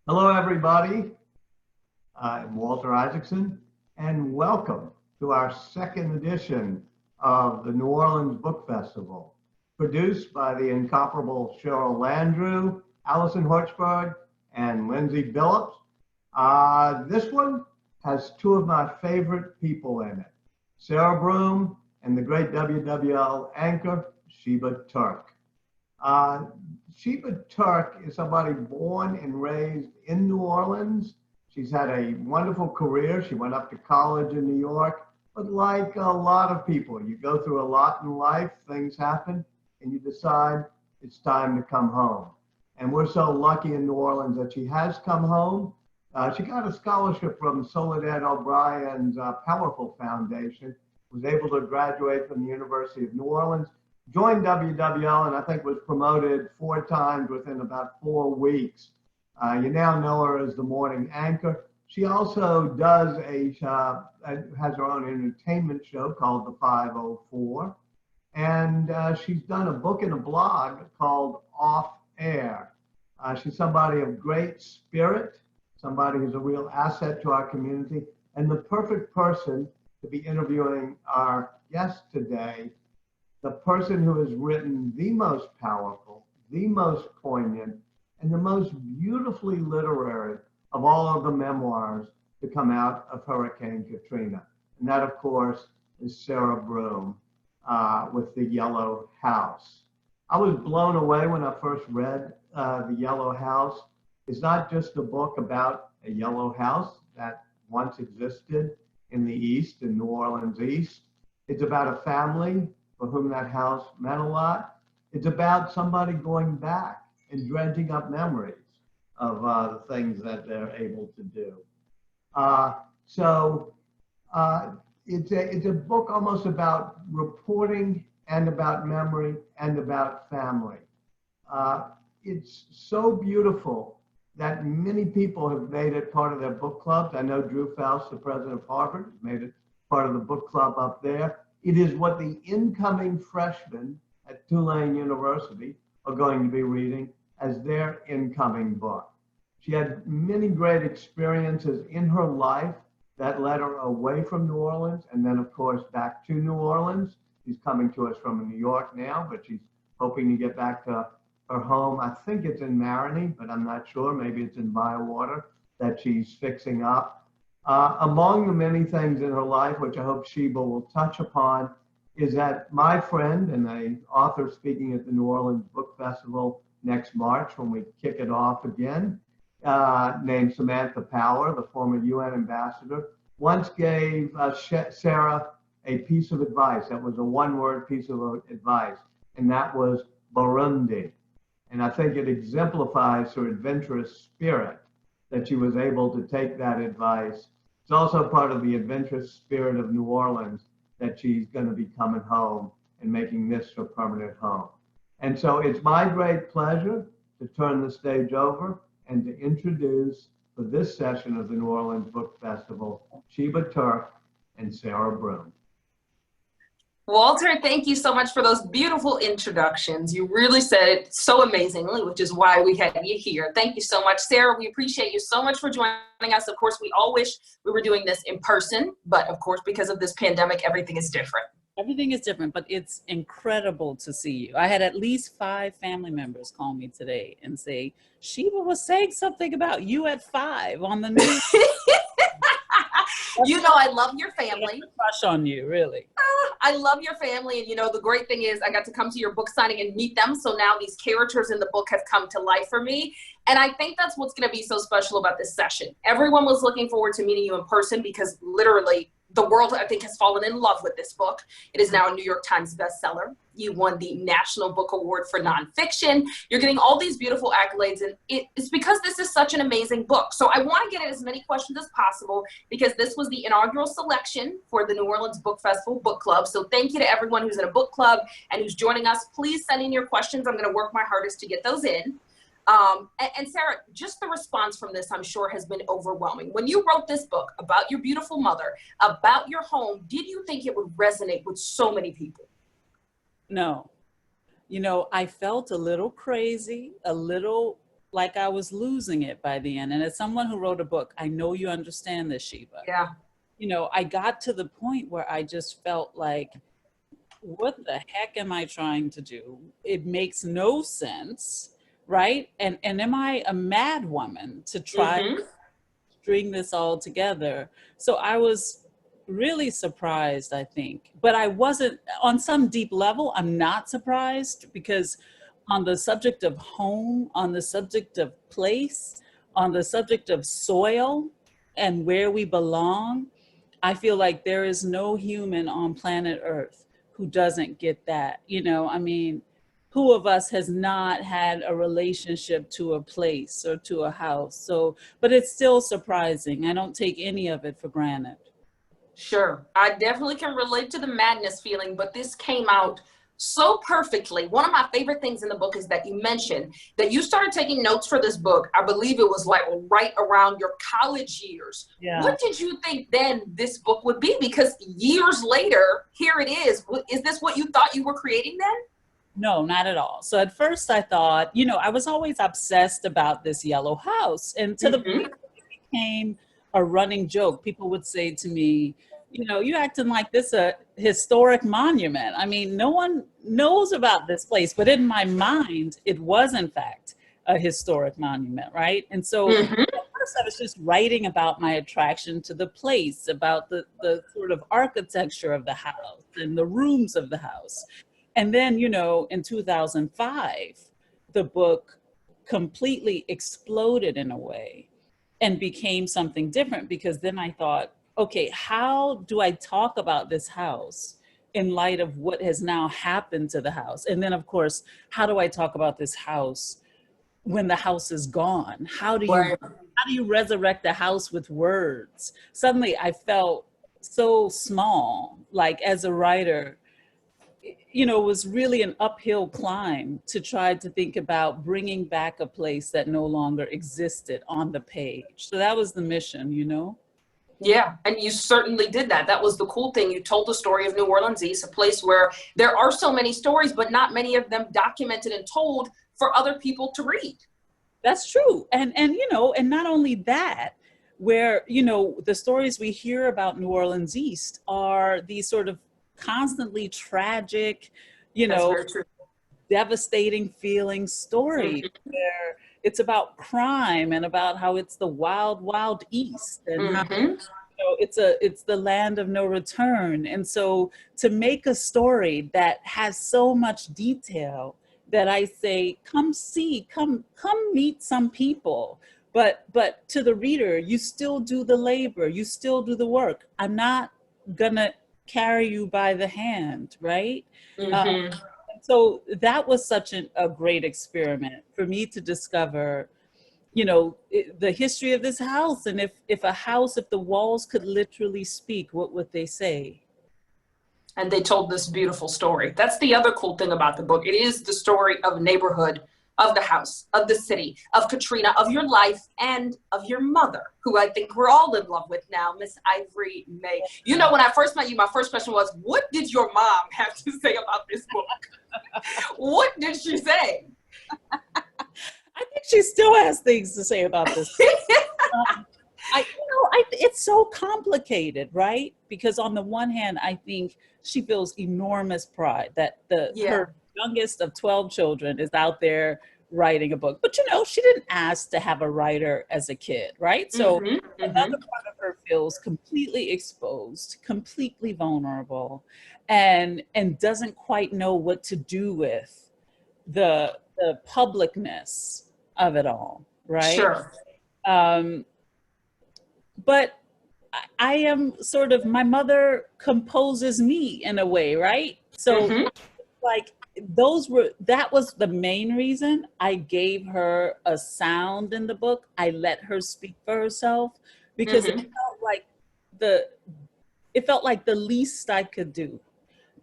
Hello, everybody. I'm Walter Isaacson, and welcome to our second edition of the New Orleans Book Festival, produced by the incomparable Cheryl Landrew, Allison Horchberg, and Lindsay Billups. This one has two of my favorite people in it, Sarah Broom and the great WWL anchor, Sheba Turk. Sheba Turk is somebody born and raised in New Orleans. She's had a wonderful career. She went up to college in New York, but like a lot of people, you go through a lot in life, things happen, and you decide it's time to come home. And we're so lucky in New Orleans that she has come home. She got a scholarship from Soledad O'Brien's Powerful Foundation, was able to graduate from the University of New Orleans, joined WWL, and I think was promoted 4 times within about 4 weeks. You now know her as the morning anchor. She also does has her own entertainment show called The 504. And she's done a book and a blog called Off Air. She's somebody of great spirit, somebody who's a real asset to our community, and the perfect person to be interviewing our guest today, the person who has written the most powerful, the most poignant, and the most beautifully literary of all of the memoirs to come out of Hurricane Katrina. And that, of course, is Sarah Broom with The Yellow House. I was blown away when I first read The Yellow House. It's not just a book about a yellow house that once existed in the East, in New Orleans East. It's about a family for whom that house meant a lot. It's about somebody going back and dredging up memories of the things that they're able to do. It's a book almost about reporting and about memory and about family. It's so beautiful that many people have made it part of their book clubs. I know Drew Faust, the president of Harvard, has made it part of the book club up there. It is what the incoming freshmen at Tulane University are going to be reading as their incoming book. She had many great experiences in her life that led her away from New Orleans and then, of course, back to New Orleans. She's coming to us from New York now, but she's hoping to get back to her home. I think it's in Marigny, but I'm not sure. Maybe it's in Bywater that she's fixing up. Among the many things in her life, which I hope Sheba will touch upon, is that my friend and the author speaking at the New Orleans Book Festival next March when we kick it off again, named Samantha Power, the former UN ambassador, once gave Sarah a piece of advice. That was a one-word piece of advice, and that was Burundi. And I think it exemplifies her adventurous spirit that she was able to take that advice. It's also part of the adventurous spirit of New Orleans that she's going to be coming home and making this her permanent home. And so it's my great pleasure to turn the stage over and to introduce for this session of the New Orleans Book Festival, Sheba Turk and Sarah Broom. Walter, thank you so much for those beautiful introductions. You really said it so amazingly, which is why we had you here. Thank you so much, Sarah. We appreciate you so much for joining us. Of course, we all wish we were doing this in person, but of course, because of this pandemic, everything is different. Everything is different, but it's incredible to see you. I had at least 5 family members call me today and say, Sheba was saying something about you at 5 on the news. You know, I love your family. Crush on you, really. I love your family. And, you know, the great thing is I got to come to your book signing and meet them. So now these characters in the book have come to life for me. And I think that's what's going to be so special about this session. Everyone was looking forward to meeting you in person because literally the world, I think, has fallen in love with this book. It is now a New York Times bestseller. You won the National Book Award for Nonfiction. You're getting all these beautiful accolades, and it's because this is such an amazing book. So I want to get at as many questions as possible because this was the inaugural selection for the New Orleans Book Festival Book Club. So thank you to everyone who's in a book club and who's joining us. Please send in your questions. I'm going to work my hardest to get those in. And Sarah, just the response from this, I'm sure, has been overwhelming. When you wrote this book about your beautiful mother, about your home, did you think it would resonate with so many people? No. You know, I felt a little crazy, a little like I was losing it by the end. And as someone who wrote a book, I know you understand this, Sheba. Yeah. You know, I got to the point where I just felt like, what the heck am I trying to do? It makes no sense, right? And am I a mad woman to try to string this all together? So I was really surprised, I think. But I wasn't, on some deep level, I'm not surprised, because on the subject of home, on the subject of place, on the subject of soil and where we belong, I feel like there is no human on planet Earth who doesn't get that. You know, I mean, who of us has not had a relationship to a place or to a house? So, but it's still surprising. I don't take any of it for granted. Sure. I definitely can relate to the madness feeling, but this came out so perfectly. One of my favorite things in the book is that you mentioned that you started taking notes for this book. I believe it was like right around your college years. Yeah. What did you think then this book would be? Because years later, here it is. Is this what you thought you were creating then? No, not at all. So at first I thought, you know, I was always obsessed about this yellow house, and to the point where it became a running joke. People would say to me, you know, you acting like this a historic monument. I mean, no one knows about this place, but in my mind, it was in fact a historic monument, right? And so at first I was just writing about my attraction to the place, about the sort of architecture of the house and the rooms of the house. And then, you know, in 2005, the book completely exploded in a way and became something different, because then I thought, okay, how do I talk about this house in light of what has now happened to the house? And then, of course, how do I talk about this house when the house is gone? How do you resurrect the house with words? Suddenly I felt so small, like as a writer, you know, it was really an uphill climb to try to think about bringing back a place that no longer existed on the page. So that was the mission, you know? Yeah, and you certainly did that. That was the cool thing. You told the story of New Orleans East, a place where there are so many stories, but not many of them documented and told for other people to read. That's true. And you know, and not only that, where, you know, the stories we hear about New Orleans East are these sort of constantly tragic, you know, devastating feeling stories where it's about crime and about how it's the wild, wild East, and how, you know, it's the land of no return. And so to make a story that has so much detail, that I say, come see, come meet some people, but to the reader, you still do the labor, you still do the work. I'm not gonna carry you by the hand, right? So that was such a great experiment for me to discover, you know, the history of this house. And if the walls could literally speak, what would they say? And they told this beautiful story. That's the other cool thing about the book. It is the story of a neighborhood, of the house, of the city, of Katrina, of your life, and of your mother, who I think we're all in love with now, Miss Ivory May. You know, when I first met you, my first question was, what did your mom have to say about this book? What did she say? I think she still has things to say about this. It's so complicated, right? Because on the one hand, I think she feels enormous pride that her youngest of 12 children is out there writing a book. But, you know, she didn't ask to have a writer as a kid, right? So another part of her feels completely exposed, completely vulnerable, and doesn't quite know what to do with the publicness of it all, right? Sure. But I am sort of, my mother composes me in a way, right? So like that was the main reason I gave her a sound in the book. I let her speak for herself, because it felt like the least I could do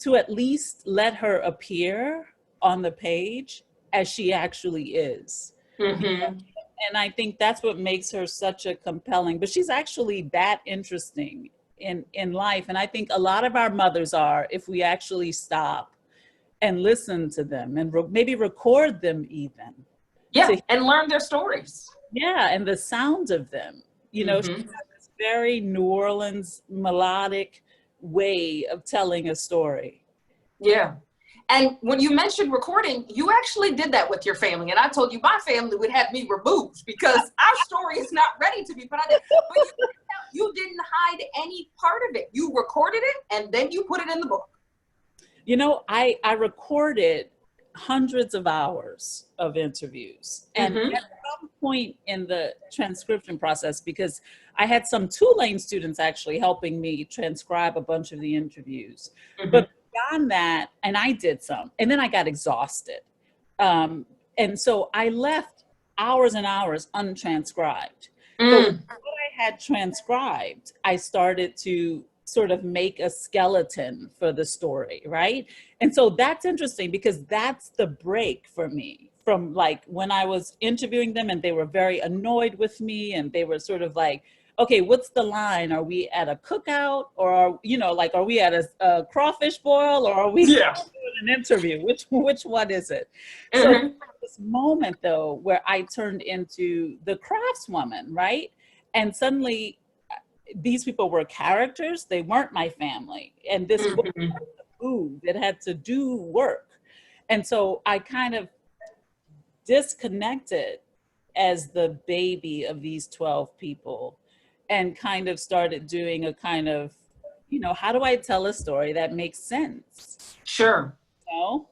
to at least let her appear on the page as she actually is. And I think that's what makes her such a compelling, but she's actually that interesting in life. And I think a lot of our mothers are, if we actually stop and listen to them and maybe record them even, Yeah, and learn their stories. Yeah, and the sound of them. You know, she has this very New Orleans melodic way of telling a story. Yeah. And when you mentioned recording, you actually did that with your family. And I told you my family would have me removed because our story is not ready to be put out there. But you didn't hide any part of it. You recorded it and then you put it in the book. You know, I recorded hundreds of hours of interviews. And at some point in the transcription process, because I had some Tulane students actually helping me transcribe a bunch of the interviews. But beyond that, and I did some, and then I got exhausted. And so I left hours and hours untranscribed. But what I had transcribed, I started to sort of make a skeleton for the story, right? And so that's interesting because that's the break for me from like when I was interviewing them and they were very annoyed with me and they were sort of like, okay, what's the line? Are we at a cookout or are, you know, like, are we at a crawfish boil or are we doing an interview? Which one is it? So this moment though, where I turned into the craftswoman, right? And suddenly these people were characters. They weren't my family. And this book had to move. It had to do work. And so I kind of disconnected as the baby of these 12 people and kind of started doing a kind of, you know, how do I tell a story that makes sense? Sure. You know?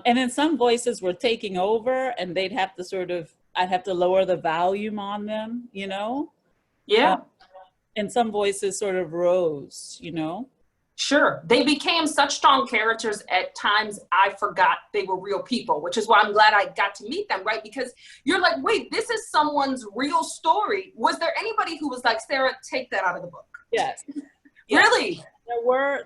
And then some voices were taking over and they'd have to sort of, I'd have to lower the volume on them, you know? Yeah. And some voices sort of rose, you know? Sure. They became such strong characters at times I forgot they were real people, which is why I'm glad I got to meet them, right? Because you're like, wait, this is someone's real story. Was there anybody who was like, Sarah, take that out of the book? Yes. Really?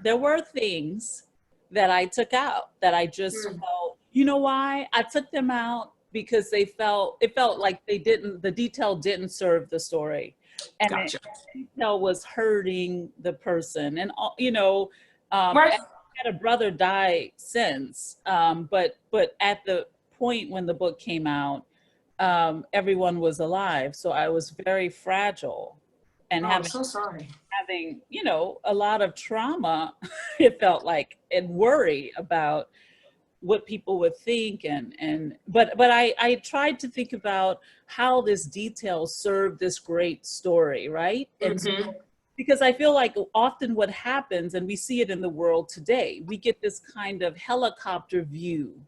There were things that I took out that I just felt, you know why? I took them out because it felt like the detail didn't serve the story. And gotcha. The detail was hurting the person. And, you know, right. I had a brother die since, but at the point when the book came out, everyone was alive. So I was very fragile and I'm so sorry. having, you know, a lot of trauma, it felt like, and worry about what people would think but I tried to think about how this detail served this great story, right? And so, because I feel like often what happens, and we see it in the world today, we get this kind of helicopter view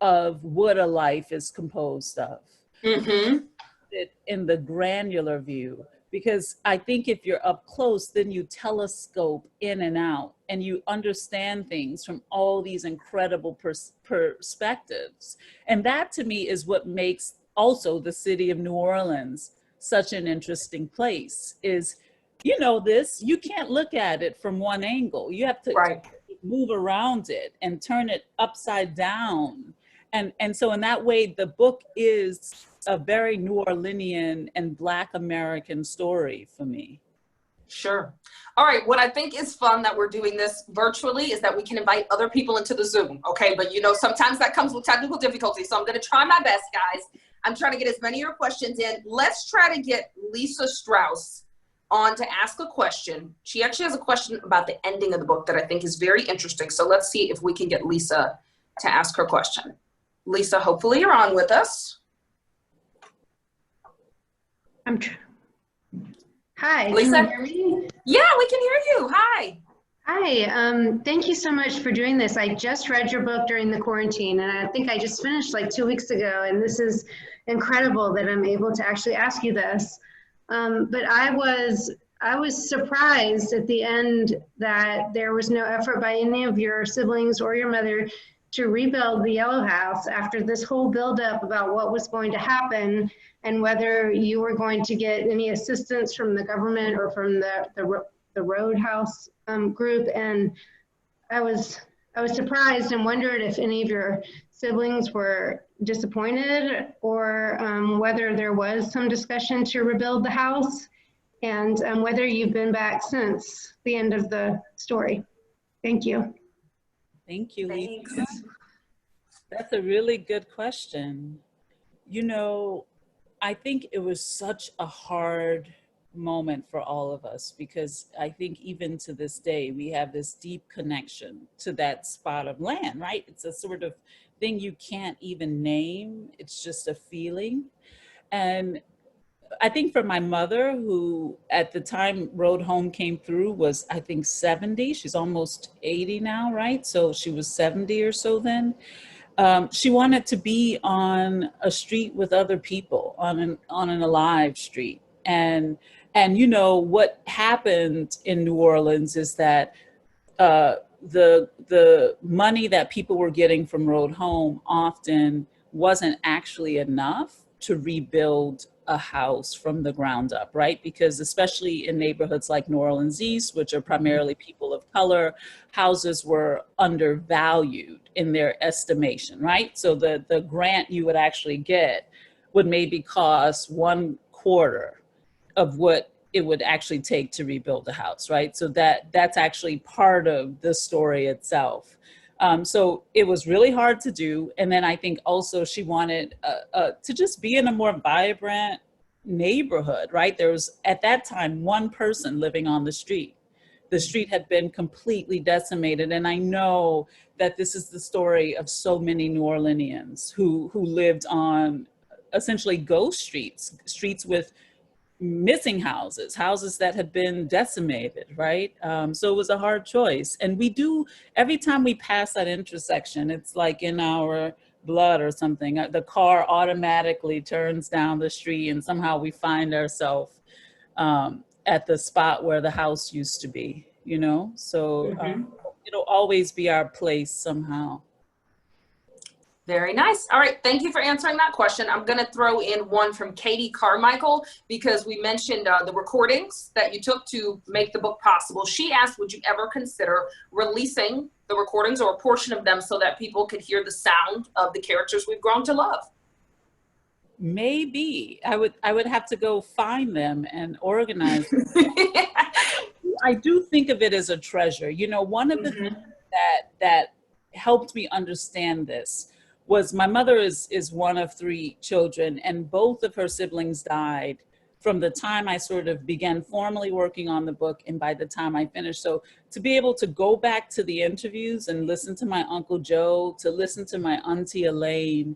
of what a life is composed of. In the granular view, because I think if you're up close, then you telescope in and out and you understand things from all these incredible perspectives. And that to me is what makes also the city of New Orleans such an interesting place is, you know, you can't look at it from one angle. You have to move around it and turn it upside down. And so in that way, the book is a very New Orleanian and Black American story for me. Sure. All right. What I think is fun that we're doing this virtually is that we can invite other people into the Zoom. Okay. But you know, sometimes that comes with technical difficulties. So I'm going to try my best, guys. I'm trying to get as many of your questions in. Let's try to get Lisa Strauss on to ask a question. She actually has a question about the ending of the book that I think is very interesting. So let's see if we can get Lisa to ask her question. Lisa, hopefully you're on with us. Hi, Lisa? can you hear me? Yeah, we can hear you. Hi. Hi, thank you so much for doing this. I just read your book during the quarantine and I think I just finished like 2 weeks ago, and this is incredible that I'm able to actually ask you this. But I was surprised at the end that there was no effort by any of your siblings or your mother to rebuild the Yellow House after this whole buildup about what was going to happen and whether you were going to get any assistance from the government or from the Roadhouse group. And I was surprised and wondered if any of your siblings were disappointed or whether there was some discussion to rebuild the house, and whether you've been back since the end of the story. Thank you. Thank you, Lisa. That's a really good question. You know, I think it was such a hard moment for all of us because I think even to this day, we have this deep connection to that spot of land, right? It's a sort of thing you can't even name, it's just a feeling. And I think for my mother, who at the time Road Home came through, was I think 70. She's almost 80 now, right? So she was 70 or so then. She wanted to be on a street with other people, on an alive street. And you know what happened in New Orleans is that the money that people were getting from Road Home often wasn't actually enough to rebuild a house from the ground up, right? Because especially in neighborhoods like New Orleans East, which are primarily people of color, houses were undervalued in their estimation, right? So the grant you would actually get would maybe cost 1/4 of what it would actually take to rebuild a house, right? So that's actually part of the story itself. So it was really hard to do. And then I think also she wanted to just be in a more vibrant neighborhood, right? There was at that time one person living on the street. The street had been completely decimated. And I know that this is the story of so many New Orleanians who lived on essentially ghost streets, streets with missing houses, houses that had been decimated, right? So it was a hard choice. And we do, every time we pass that intersection, it's like in our blood or something. The car automatically turns down the street and somehow we find ourselves at the spot where the house used to be, you know? So it'll always be our place somehow. Very nice. All right. Thank you for answering that question. I'm going to throw in one from Katie Carmichael because we mentioned the recordings that you took to make the book possible. She asked, would you ever consider releasing the recordings or a portion of them so that people could hear the sound of the characters we've grown to love? Maybe. I would have to go find them and organize them. I do think of it as a treasure. You know, one of the things that helped me understand this was my mother is one of 3 children, and both of her siblings died from the time I sort of began formally working on the book and by the time I finished. So to be able to go back to the interviews and listen to my Uncle Joe, to listen to my Auntie Elaine,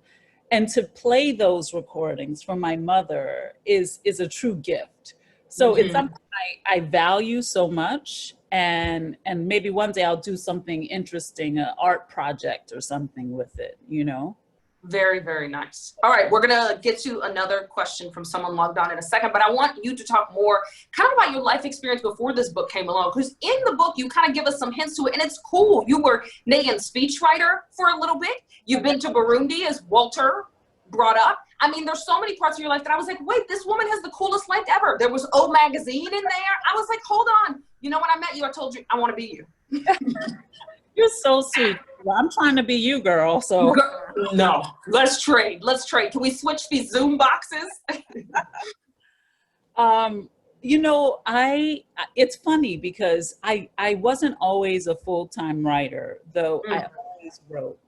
and to play those recordings from my mother is a true gift. So it's something I value so much. And maybe one day I'll do something interesting, an art project or something with it, you know? Very, very nice. All right, we're gonna get to another question from someone logged on in a second, but I want you to talk more kind of about your life experience before this book came along, because in the book, you kind of give us some hints to it, and it's cool. You were Nigerian speechwriter for a little bit. You've been to Burundi, as Walter brought up. I mean, there's so many parts of your life that I was like, wait, this woman has the coolest life ever. There was O Magazine in there. I was like, hold on. You know, when I met you, I told you, I want to be you. You're so sweet. Well, I'm trying to be you, girl. So no, let's trade. Let's trade. Can we switch these Zoom boxes? You know, it's funny because I wasn't always a full-time writer, though I always wrote.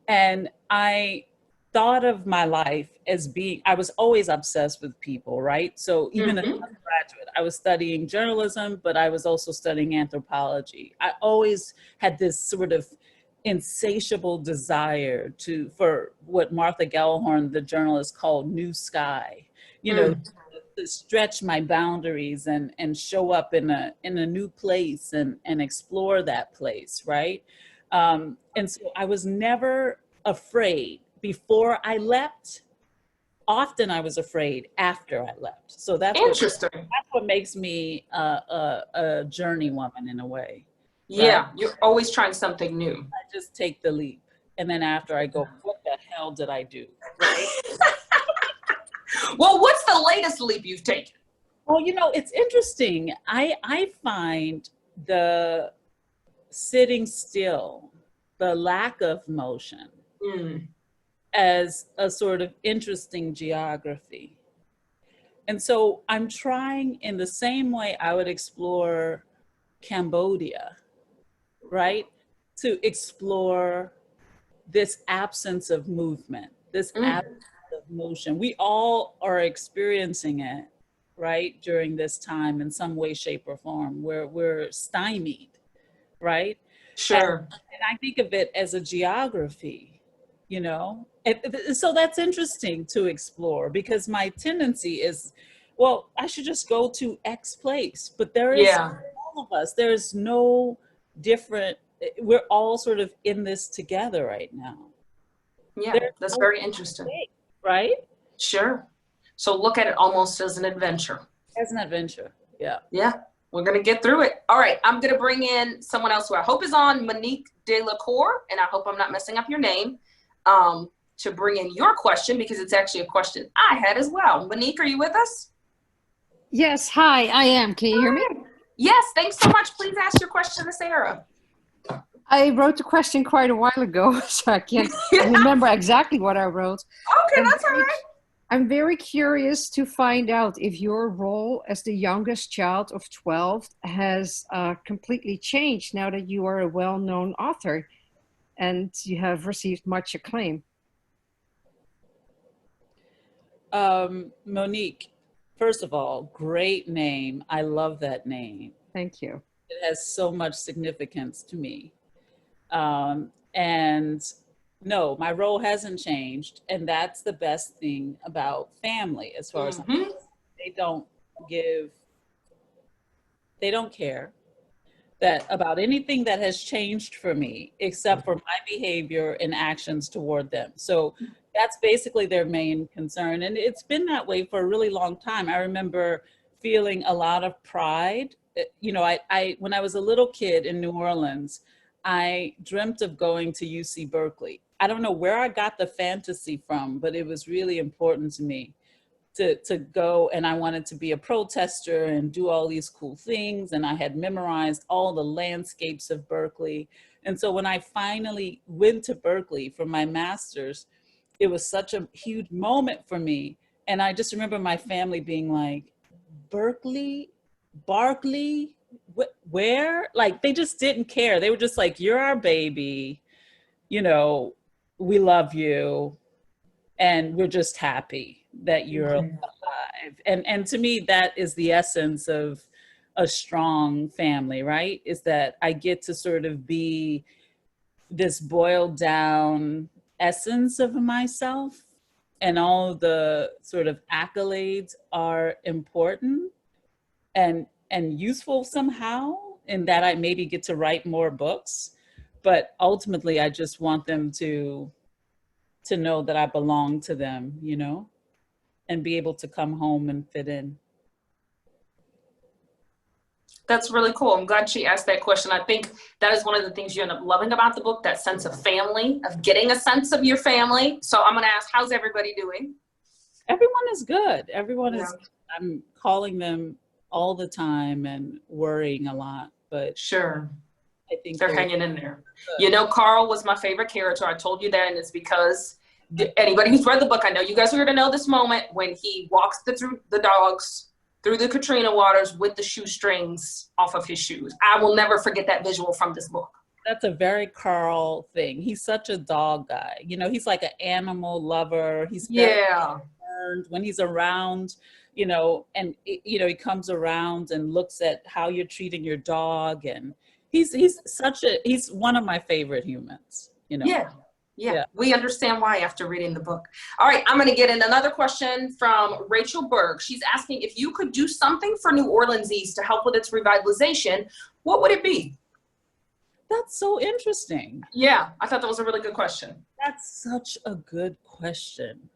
And I thought of my life as being, I was always obsessed with people, right? So even as an undergraduate, I was studying journalism, but I was also studying anthropology. I always had this sort of insatiable desire for what Martha Gellhorn, the journalist, called new sky, you know, to stretch my boundaries and show up in a new place and explore that place, right? And so I was never afraid before I left. Often I was afraid after I left. So that's interesting. That's what makes me a journey woman in a way. Yeah, right? You're always trying something new. I just take the leap, and then after I go, what the hell did I do? Right? Well, what's the latest leap you've taken? Well, you know, it's interesting. I find the sitting still, the lack of motion, as a sort of interesting geography. And so I'm trying, in the same way I would explore Cambodia, right? To explore this absence of movement, this absence of motion. We all are experiencing it, right, during this time in some way, shape, or form, where we're stymied, right? Sure. And I think of it as a geography, you know? So that's interesting to explore, because my tendency is, well, I should just go to X place, but there is all of us. There's no different, we're all sort of in this together right now. Yeah, There's that's no very interesting. way, right? Sure. So look at it almost as an adventure. As an adventure, yeah. Yeah, we're going to get through it. All right, I'm going to bring in someone else who I hope is on, Monique Delacour, and I hope I'm not messing up your name, to bring in your question, because it's actually a question I had as well. Monique, are you with us? Yes, hi, I am. Can you hear me? Yes, thanks so much. Please ask your question to Sarah. I wrote the question quite a while ago, so I can't remember exactly what I wrote. Okay, that's all right. I'm very curious to find out if your role as the youngest child of 12 has completely changed now that you are a well-known author and you have received much acclaim. Monique, first of all, great name. I love that name. Thank you. It has so much significance to me. And no, my role hasn't changed. And that's the best thing about family, as far as I'm concerned. They don't care that about anything that has changed for me, except for my behavior and actions toward them. So that's basically their main concern. And it's been that way for a really long time. I remember feeling a lot of pride. You know, when I was a little kid in New Orleans, I dreamt of going to UC Berkeley. I don't know where I got the fantasy from, but it was really important to me to go, and I wanted to be a protester and do all these cool things. And I had memorized all the landscapes of Berkeley. And so when I finally went to Berkeley for my master's, it was such a huge moment for me. And I just remember my family being like, Berkeley, Barkley, where? Like, they just didn't care. They were just like, you're our baby, you know, we love you, and we're just happy that you're alive. And to me, that is the essence of a strong family, right? Is that I get to sort of be this boiled down essence of myself, and all the sort of accolades are important and useful somehow, in that I maybe get to write more books. But ultimately, I just want them to know that I belong to them, you know, and be able to come home and fit in. That's really cool. I'm glad she asked that question. I think that is one of the things you end up loving about the book, that sense of family, of getting a sense of your family. So I'm going to ask, how's everybody doing? Everyone is good. Everyone is, I'm calling them all the time and worrying a lot, but sure, I think they're hanging in there. Good. You know, Carl was my favorite character. I told you that, and it's because anybody who's read the book, I know you guys are going to know this moment when he walks through the dogs through the Katrina waters with the shoestrings off of his shoes. I will never forget that visual from this book. That's a very Carl thing. He's such a dog guy. You know, he's like an animal lover. He's very concerned when he's around, you know, and, you know, he comes around and looks at how you're treating your dog. And he's one of my favorite humans, you know. Yeah, we understand why after reading the book. All right, I'm going to get in another question from Rachel Berg. She's asking, if you could do something for New Orleans East to help with its revitalization, what would it be? That's so interesting. Yeah, I thought that was a really good question. That's such a good question.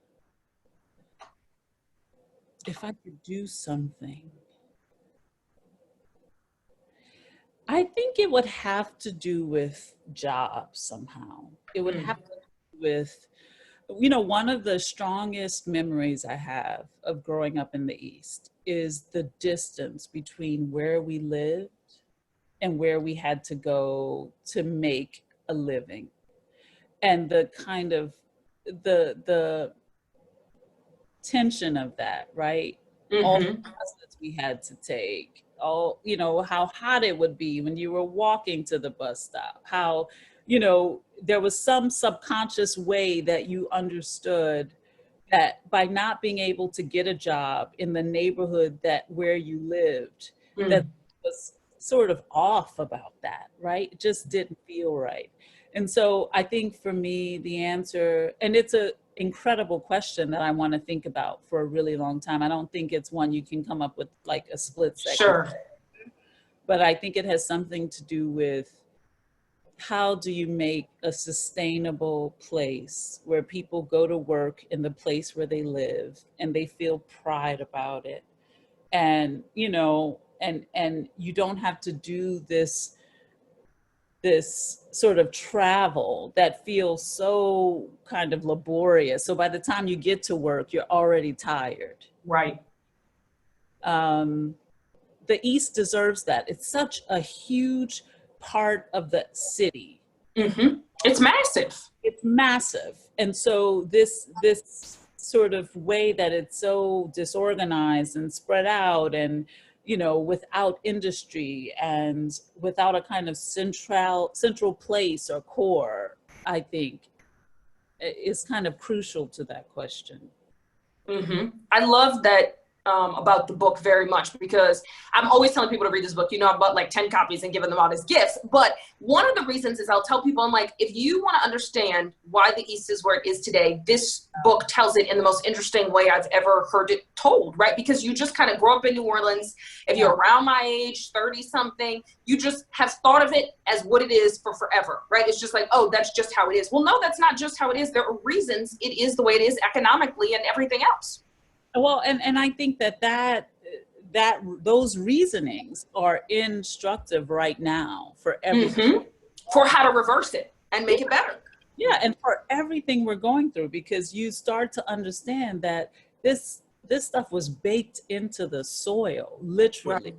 If I could do something, I think it would have to do with jobs somehow. It would have to do with, you know, one of the strongest memories I have of growing up in the East is the distance between where we lived and where we had to go to make a living. And the kind of, the tension of that, right? All the buses we had to take, all, you know, how hot it would be when you were walking to the bus stop, how, you know, there was some subconscious way that you understood that by not being able to get a job in the neighborhood that where you lived, that was sort of off about that, right? It just didn't feel right. And so I think for me, the answer, and it's an incredible question that I want to think about for a really long time. I don't think it's one you can come up with like a split second. Sure. But I think it has something to do with how do you make a sustainable place where people go to work in the place where they live and they feel pride about it. And, you know, and you don't have to do this sort of travel that feels so kind of laborious. So by the time you get to work, you're already tired. Right. The East deserves that. It's such a huge part of the city. It's massive. It's massive. And so this sort of way that it's so disorganized and spread out and, you know, without industry and without a kind of central place or core, I think is kind of crucial to that question. I love that about the book very much, because I'm always telling people to read this book. You know, I've bought like 10 copies and given them out as gifts. But one of the reasons is I'll tell people, I'm like, if you want to understand why the East is where it is today, this book tells it in the most interesting way I've ever heard it told, right? Because you just kind of grow up in New Orleans. If you're around my age, 30 something, you just have thought of it as what it is for forever, right? It's just like, oh, that's just how it is. Well, no, that's not just how it is. There are reasons it is the way it is economically and everything else. Well, and I think that those reasonings are instructive right now for everything. For how to reverse it and make it better. Yeah, and for everything we're going through, because you start to understand that this stuff was baked into the soil, literally.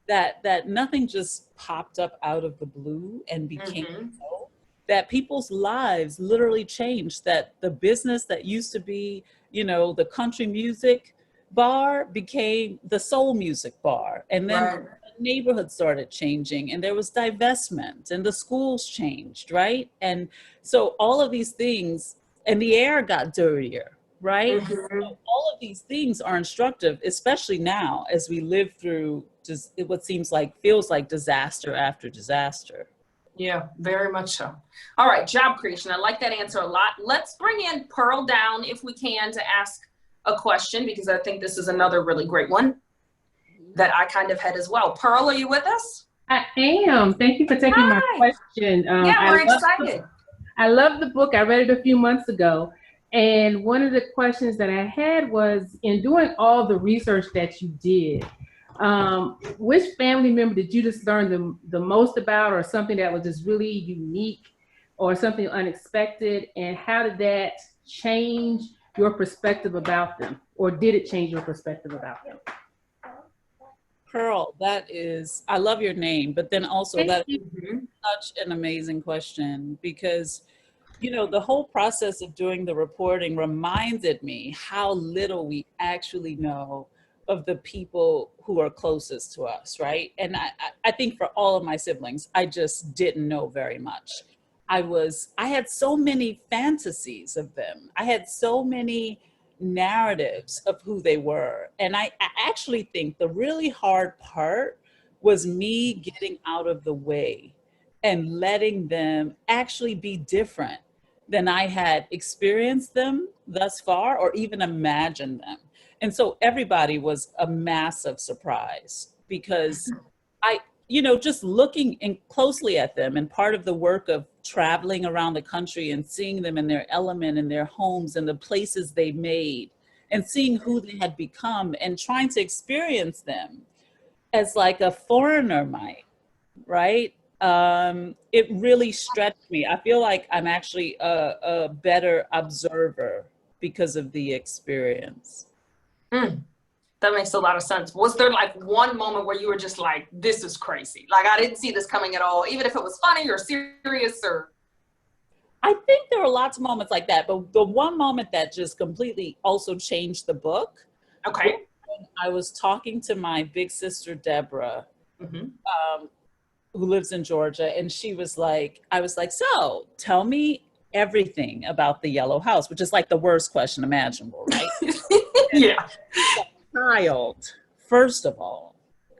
Right. That nothing just popped up out of the blue and became so. That people's lives literally changed, that the business that used to be, you know, the country music bar became the soul music bar. And then the neighborhood started changing and there was divestment and the schools changed, right? And so all of these things, and the air got dirtier, right? So all of these things are instructive, especially now as we live through just what feels like disaster after disaster. Yeah, very much so. All right, job creation. I like that answer a lot. Let's bring in Pearl down if we can to ask a question, because I think this is another really great one that I kind of had as well. Pearl, are you with us? I am. Thank you for taking my question. Yeah, we're excited. I love the book. I read it a few months ago. And one of the questions that I had was, in doing all the research that you did, which family member did you just learn the most about, or something that was just really unique or something unexpected? And how did that change your perspective about them? Or did it change your perspective about them? Pearl, I love your name, but then also that is such an amazing question, because, you know, the whole process of doing the reporting reminded me how little we actually know of the people who are closest to us, right? And I think for all of my siblings, I just didn't know very much. I had so many fantasies of them. I had so many narratives of who they were. And I actually think the really hard part was me getting out of the way and letting them actually be different than I had experienced them thus far or even imagined them. And so everybody was a massive surprise, because just looking closely at them, and part of the work of traveling around the country and seeing them in their element, in their homes and the places they made, and seeing who they had become and trying to experience them as like a foreigner might, right? It really stretched me. I feel like I'm actually a better observer because of the experience. That makes a lot of sense. Was there like one moment where you were just like, this is crazy? Like, I didn't see this coming at all, even if it was funny or serious or... I think there were lots of moments like that, but the one moment that just completely also changed the book. Okay. When I was talking to my big sister, Deborah, who lives in Georgia. And she was like, I was like, so tell me everything about the yellow house, which is like the worst question imaginable, right? Yeah. Child, first of all,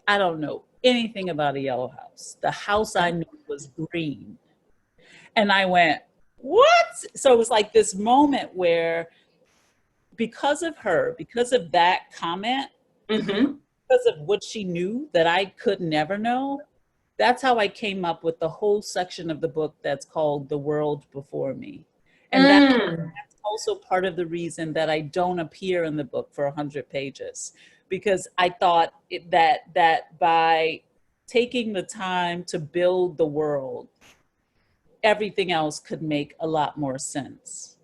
I don't know anything about a yellow house. The house I knew was green. And I went, what? So it was like this moment where, because of her, because of that comment, because of what she knew that I could never know, that's how I came up with the whole section of the book that's called The World Before Me. And that's also part of the reason that I don't appear in the book for 100 pages, because I thought that by taking the time to build the world, everything else could make a lot more sense,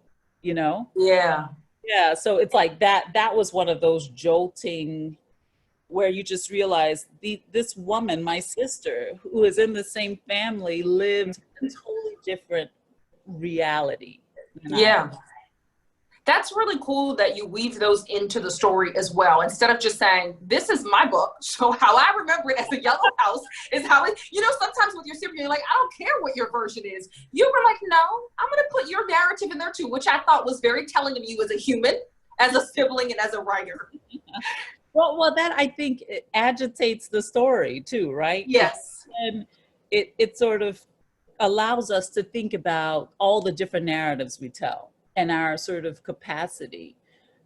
you know? Yeah. Yeah, so it's like that was one of those jolting where you just realize this woman, my sister, who is in the same family, lived a totally different reality. Yeah. That's really cool that you weave those into the story as well. Instead of just saying, this is my book, so how I remember it as a yellow house is how it, you know, sometimes with your sibling, you're like, I don't care what your version is. You were like, no, I'm going to put your narrative in there too, which I thought was very telling of you as a human, as a sibling, and as a writer. Well, that I think it agitates the story too, right? Yes. And it sort of allows us to think about all the different narratives we tell and our sort of capacity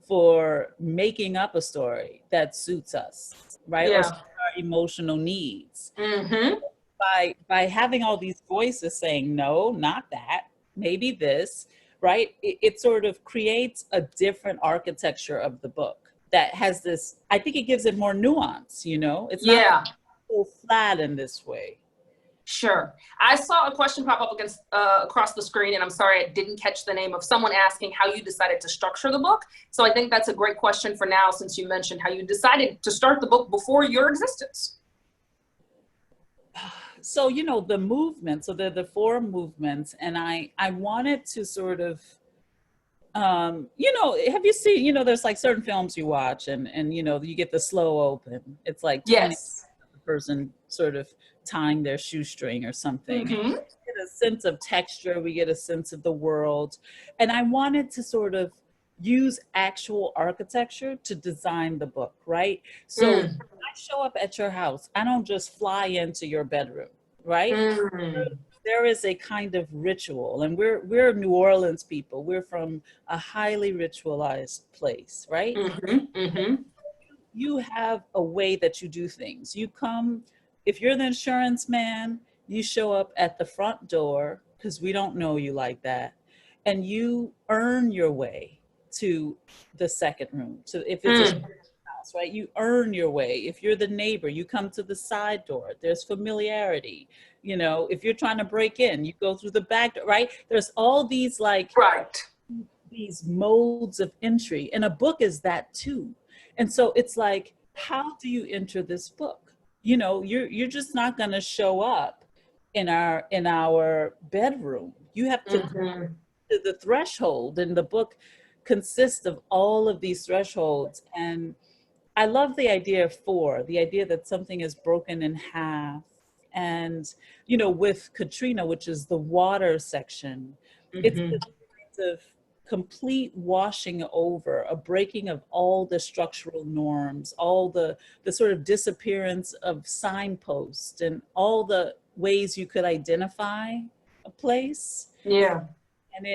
for making up a story that suits us, right? Yeah. Or suits our emotional needs. By having all these voices saying, no, not that, maybe this, right? It sort of creates a different architecture of the book that has this, I think it gives it more nuance, you know? It's not so flat in this way. Sure. I saw a question pop up across the screen, and I'm sorry I didn't catch the name of someone asking how you decided to structure the book. So I think that's a great question for now, since you mentioned how you decided to start the book before your existence. So, you know, the movement, so the four movements, and I wanted to sort of, you know, have you seen, you know, there's like certain films you watch and you know, you get the slow open. It's like 20 the person sort of tying their shoestring or something. We get a sense of texture, we get a sense of the world. And I wanted to sort of use actual architecture to design the book, right? So when I show up at your house, I don't just fly into your bedroom, right? There is a kind of ritual, and we're New Orleans people. We're from a highly ritualized place, right? You have a way that you do things. You come, if you're the insurance man, you show up at the front door because we don't know you like that, and you earn your way to the second room. So if it's a house, right, you earn your way. If you're the neighbor, you come to the side door. There's familiarity. You know, if you're trying to break in, you go through the back door, right? There's all these like these modes of entry, and a book is that too. And so it's like, how do you enter this book? You know, you're just not going to show up in our bedroom. You have to go to the threshold, and the book consists of all of these thresholds. And I love the idea of four, the idea that something is broken in half. And, you know, with Katrina, which is the water section, it's this kind of complete washing over, a breaking of all the structural norms, all the sort of disappearance of signposts and all the ways you could identify a place. And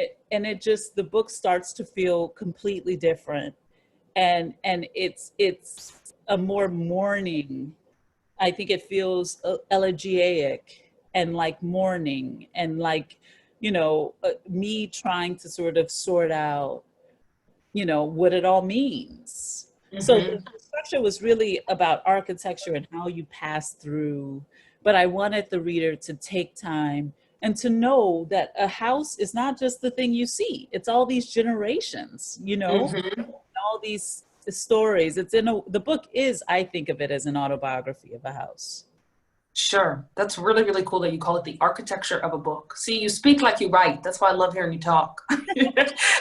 it just, the book starts to feel completely different. And it's a more mourning, I think it feels elegiac and like mourning and like, you know, me trying to sort of sort out, you know, what it all means. So the structure was really about architecture and how you pass through, but I wanted the reader to take time and to know that a house is not just the thing you see. It's all these generations, you know, all these stories. It's in the book is, I think of it as an autobiography of a house. Sure. That's really, really cool that you call it the architecture of a book. See, you speak like you write. That's why I love hearing you talk.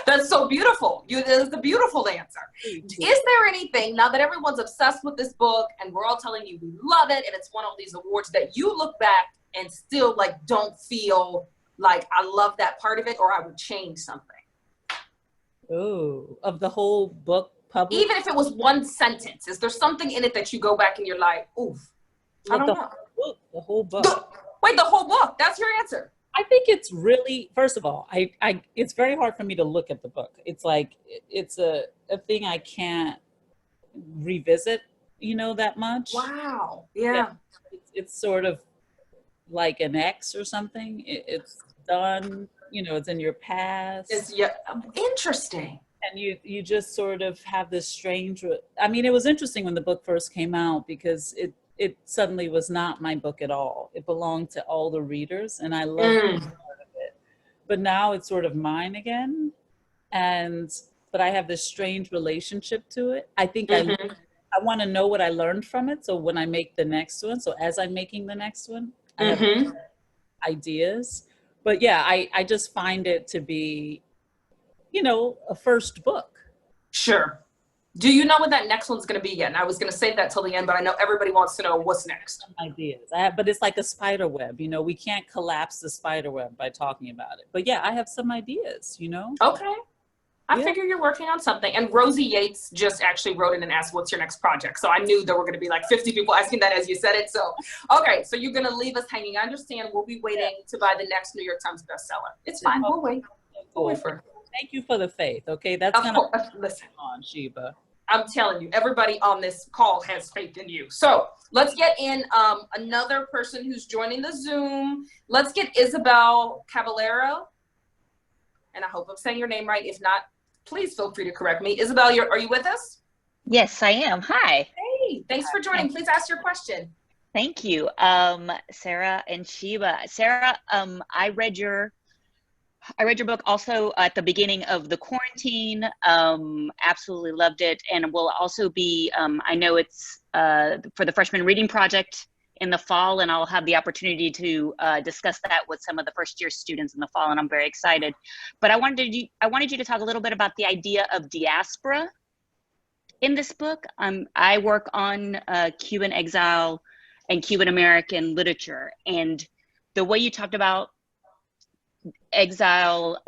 That's so beautiful. That's the beautiful answer. Is there anything, now that everyone's obsessed with this book and we're all telling you we love it and it's won all these awards, that you look back and still like don't feel like I love that part of it, or I would change something. Oh, of the whole book published? Even if it was one sentence, is there something in it that you go back and you're like, oof, I don't know. The whole book. Wait, the whole book. That's your answer. I think it's really, first of all, it's very hard for me to look at the book. It's like, it's a thing I can't revisit, that much. Wow. Yeah. It's sort of like an X or something. It's done, it's in your past. It's interesting. And you just sort of have this strange, it was interesting when the book first came out because it suddenly was not my book at all. It belonged to all the readers and I loved part of it. But now it's sort of mine again. But I have this strange relationship to it. I think I want to know what I learned from it. So when I make the next one, so as I'm making the next one, I have ideas. But yeah, I just find it to be, a first book. Sure. Do you know what that next one's going to be yet? And I was going to save that till the end, but I know everybody wants to know what's next. Ideas. But it's like a spider web, we can't collapse the spider web by talking about it. But yeah, I have some ideas, Okay. I figure you're working on something. And Rosie Yates just actually wrote in and asked, what's your next project? So I knew there were going to be like 50 people asking that as you said it. So, okay. So you're going to leave us hanging. I understand. We'll be waiting to buy the next New York Times bestseller. It's fine. We'll wait. We'll wait for it. Thank you for the faith. Okay. That's going to listen on Sheba. I'm telling you, everybody on this call has faith in you. So let's get in another person who's joining the Zoom. Let's get Isabel Caballero. And I hope I'm saying your name right. If not, please feel free to correct me. Isabel, are you with us? Yes, I am. Hi. Hey, thanks for joining. Please ask your question. Thank you. Sarah and Sheba. Sarah, I read your book also at the beginning of the quarantine. Absolutely loved it. And will also be, I know it's for the freshman reading project in the fall, and I'll have the opportunity to discuss that with some of the first year students in the fall, and I'm very excited. But I wanted you to talk a little bit about the idea of diaspora in this book. I work on Cuban exile and Cuban American literature, and the way you talked about exile,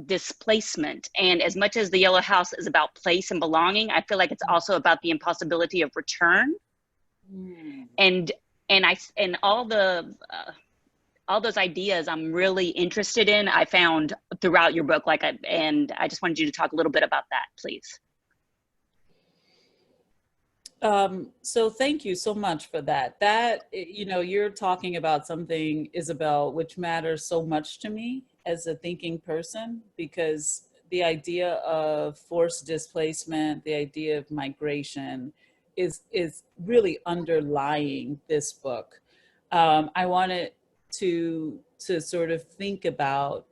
displacement, and as much as the Yellow House is about place and belonging, I feel like it's also about the impossibility of return. And all those ideas I'm really interested in, I found throughout your book, and I just wanted you to talk a little bit about that, please. So thank you so much for that. You're talking about something, Isabel, which matters so much to me as a thinking person, because the idea of forced displacement, the idea of migration is really underlying this book. I wanted to sort of think about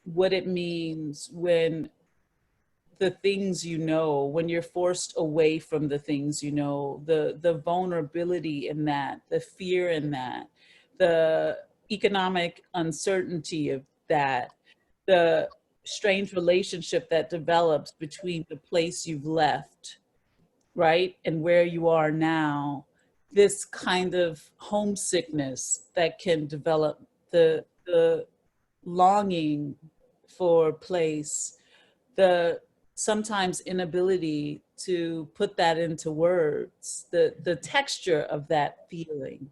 what it means when the things when you're forced away from the things the vulnerability in that, the fear in that, the economic uncertainty of that, the strange relationship that develops between the place you've left, right, and where you are now, this kind of homesickness that can develop, the longing for place, the sometimes inability to put that into words, the texture of that feeling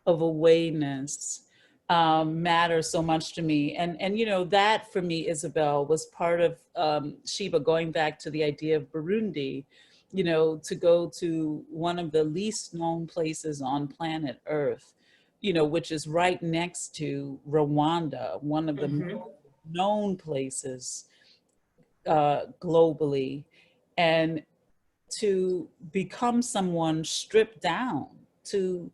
of awayness matters so much to me. And that for me, Isabel, was part of Sheba going back to the idea of Burundi, to go to one of the least known places on planet Earth, which is right next to Rwanda, one of the most known places globally, and to become someone stripped down, to,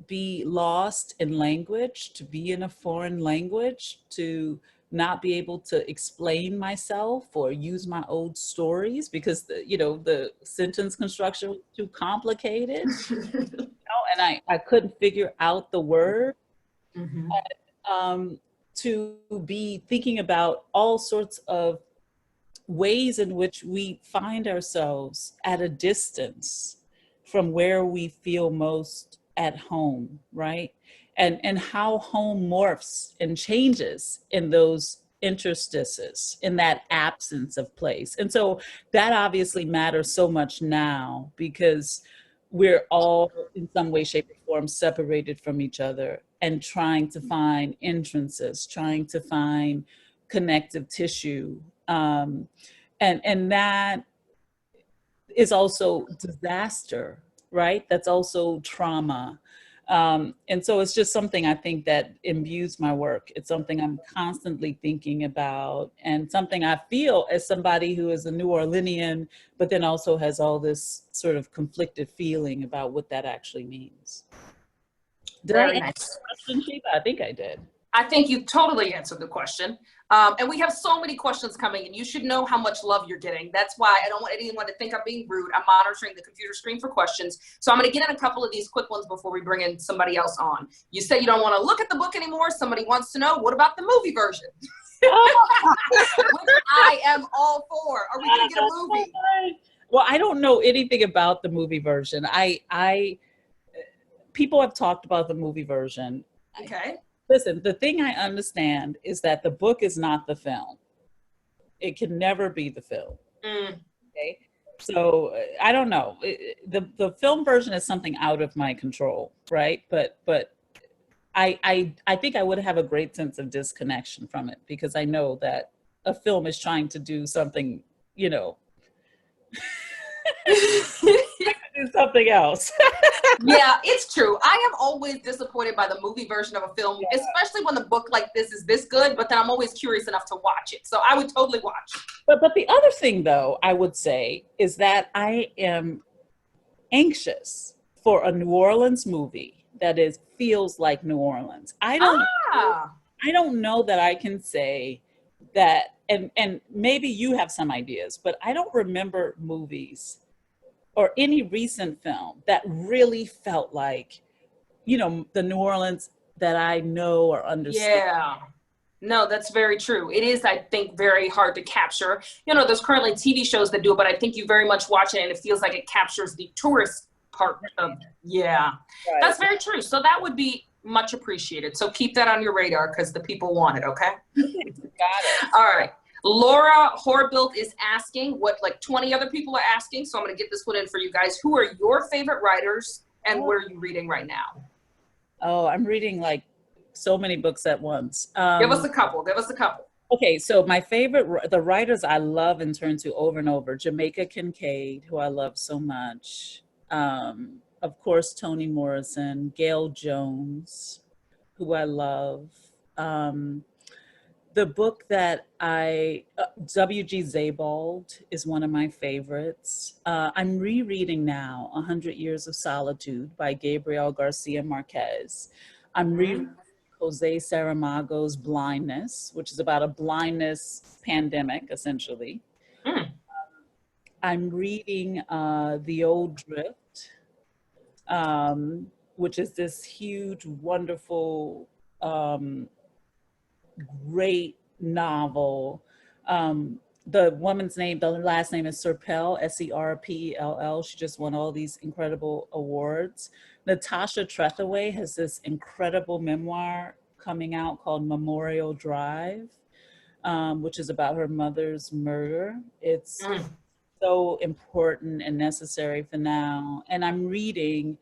be lost in language, to be in a foreign language, to not be able to explain myself or use my old stories because the sentence construction was too complicated, and I couldn't figure out the word. And, to be thinking about all sorts of ways in which we find ourselves at a distance from where we feel most at home, right? and how home morphs and changes in those interstices, in that absence of place. And so that obviously matters so much now, because we're all in some way, shape, or form separated from each other and trying to find entrances, trying to find connective tissue. And that is also disaster, right? That's also trauma. And so it's just something I think that imbues my work. It's something I'm constantly thinking about, and something I feel as somebody who is a New Orleanian, but then also has all this sort of conflicted feeling about what that actually means. Did I answer the question, Sheba? I think I did. I think you totally answered the question. And we have so many questions coming, and you should know how much love you're getting. That's why I don't want anyone to think I'm being rude. I'm monitoring the computer screen for questions. So I'm going to get in a couple of these quick ones before we bring in somebody else on. You said you don't want to look at the book anymore. Somebody wants to know, what about the movie version? Which I am all for. Are we going to get a movie? Well, I don't know anything about the movie version. People have talked about the movie version. Okay. Listen, the thing I understand is that the book is not the film. It can never be the film. Okay. So I don't know. The film version is something out of my control, right? But I think I would have a great sense of disconnection from it, because I know that a film is trying to do something, you know, do something else. Yeah, it's true. I am always disappointed by the movie version of a film, especially when the book like this is this good, but then I'm always curious enough to watch it. So I would totally watch. But the other thing, though, I would say is that I am anxious for a New Orleans movie that feels like New Orleans. I don't know that I can say that, and maybe you have some ideas, but I don't remember movies or any recent film that really felt like, you know, the New Orleans that I know or understand. Yeah. No, that's very true. It is, I think, very hard to capture. You know, there's currently TV shows that do it, but I think you very much watch it and it feels like it captures the tourist part of, Right. That's very true. So that would be much appreciated. So keep that on your radar, because the people want it, okay? Got it. All right. Laura Horbilt is asking what like 20 other people are asking. So I'm going to get this one in for you guys. Who are your favorite writers, and what are you reading right now? Oh, I'm reading like so many books at once. Give us a couple. Okay, so my favorite, the writers I love and turn to over and over: Jamaica Kincaid, who I love so much. Of course, Toni Morrison, Gail Jones, who I love. The book that W.G. Zabald is one of my favorites. I'm rereading now 100 Years of Solitude by Gabriel Garcia Marquez. I'm rereading Jose Saramago's Blindness, which is about a blindness pandemic, essentially. I'm reading The Old Drift, which is this huge, wonderful, great novel. The woman's name, the last name is Serpell, Serpell. She just won all these incredible awards. Natasha Truthaway has this incredible memoir coming out called Memorial Drive, which is about her mother's murder. It's so important and necessary for now. And I'm reading,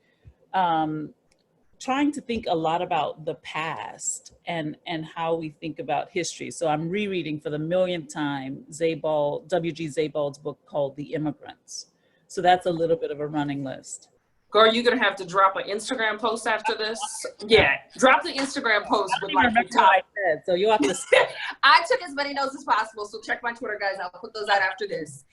trying to think a lot about the past and how we think about history. So I'm rereading for the millionth time W.G. Zabald's book called The Immigrants. So that's a little bit of a running list. Girl, you're going to have to drop an Instagram post after this. Yeah, drop the Instagram post with like the top. I said, so you have to. I took as many notes as possible, so check my Twitter, guys. I'll put those out after this.